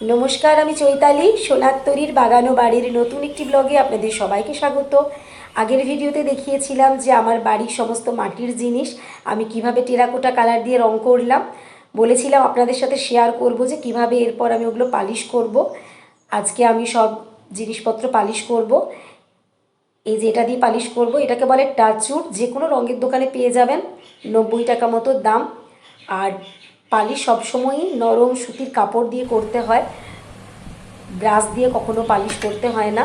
নমস্কার, আমি চৈতালি। সোনার বাগান ও বাড়ির নতুন একটি ব্লগে আপনাদের সবাইকে স্বাগত। আগের ভিডিওতে দেখিয়েছিলাম যে আমার বাড়ির সমস্ত মাটির জিনিস আমি কিভাবে টেরাকোটা কালার দিয়ে রং করলাম। বলেছিলাম আপনাদের সাথে শেয়ার করব যে কিভাবে এরপর আমি ওগুলো পালিশ করব। আজকে আমি সব জিনিসপত্র পালিশ করব। এই যে এটা দিয়ে পালিশ করব, এটাকে বলে টাচউড। যে কোনো রঙের দোকানে পেয়ে যাবেন, 90 টাকা মতো দাম। আর পালিশ সবসময়ই নরম সুতির কাপড় দিয়ে করতে হয়, ব্রাশ দিয়ে কখনো পালিশ করতে হয় না।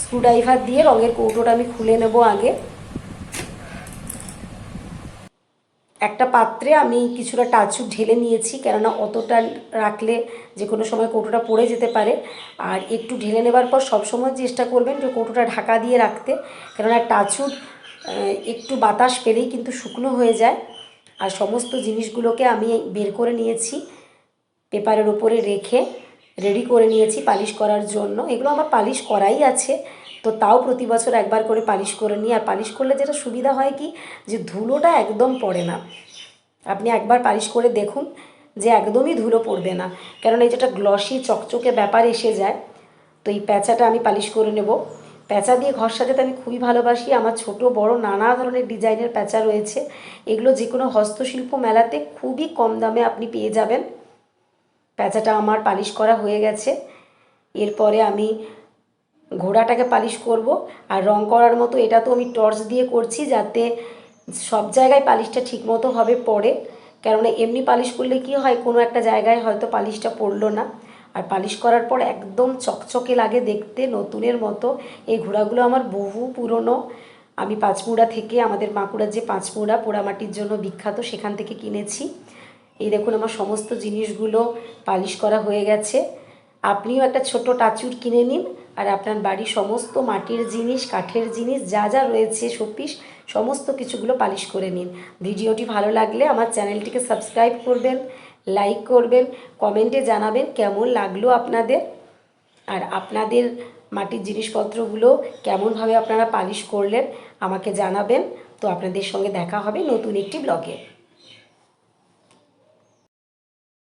স্ক্রুড্রাইভার দিয়ে রঙের কৌটোটা আমি খুলে নেব। আগে একটা পাত্রে আমি কিছুটা টাচউড ঢেলে নিয়েছি, কেননা অতটা রাখলে যে কোনো সময় কৌটোটা পড়ে যেতে পারে। আর একটু ঢেলে নেবার পর সবসময় চেষ্টা করবেন যে কৌটোটা ঢাকা দিয়ে রাখতে, কেননা টাচউড একটু বাতাস পেলেই কিন্তু শুকনো হয়ে যায়। আর সমস্ত জিনিসগুলোকে আমি বের করে নিয়েছি, পেপারের উপরে রেখে রেডি করে নিয়েছি পালিশ করার জন্য। এগুলো আমার পালিশ করাই আছে, তো তাও প্রতি বছর একবার করে পালিশ করে নিই। আর পালিশ করলে যেটা সুবিধা হয় কি, যে ধুলোটা একদম পড়ে না। আপনি একবার পালিশ করে দেখুন যে একদমই ধুলো পড়বে না, কারণ এই যেটা গ্লসি চকচকে ব্যাপার এসে যায়। তো এই প্যাঁচাটা আমি পালিশ করে নেব। প্যাঁচা দিয়ে ঘর সাজাতে আমি খুবই ভালোবাসি। আমার ছোট বড় নানা ধরনের ডিজাইনের প্যাঁচা রয়েছে। এগুলো যে কোনো হস্তশিল্প মেলাতে খুবই কম দামে আপনি পেয়ে যাবেন। প্যাঁচাটা আমার পালিশ করা হয়ে গেছে। এরপরে আমি ঘোড়াটাকে পালিশ করব। আর রং করার মতো এটা তো আমি টর্চ দিয়ে করছি, যাতে সব জায়গায় পালিশটা ঠিকমতো হবে পড়ে। কেননা এমনি পালিশ করলে কি হয়, কোনো একটা জায়গায় হয়তো পালিশটা পড়লো না। আর পালিশ করার পর একদম চকচকে লাগে দেখতে, নতুনের মতো। এই ঘোড়াগুলো আমার বহু পুরনো। আমি পাঁচমুড়া থেকে, আমাদের বাঁকুড়ার যে পাঁচমুড়া পোড়ামাটির জন্য বিখ্যাত, সেখান থেকে কিনেছি। এই দেখুন আমার সমস্ত জিনিসগুলো পালিশ করা হয়ে গেছে। আপনিও একটা ছোট টাচুর কিনে নিন, আর আপনার বাড়ির সমস্ত মাটির জিনিস, কাঠের জিনিস যা যা রয়েছে, শোপিস, সমস্ত কিছুগুলো পালিশ করে নিন। ভিডিওটি ভালো লাগলে আমার চ্যানেলটিকে সাবস্ক্রাইব করবেন, লাইক করবেন, কমেন্টে জানাবেন কেমন লাগলো আপনাদের। আর আপনাদের মাটির জিনিসপত্রগুলো কেমনভাবে আপনারা পালিশ করলেন আমাকে জানাবেন। তো আপনাদের সঙ্গে দেখা হবে নতুন একটি ব্লগে।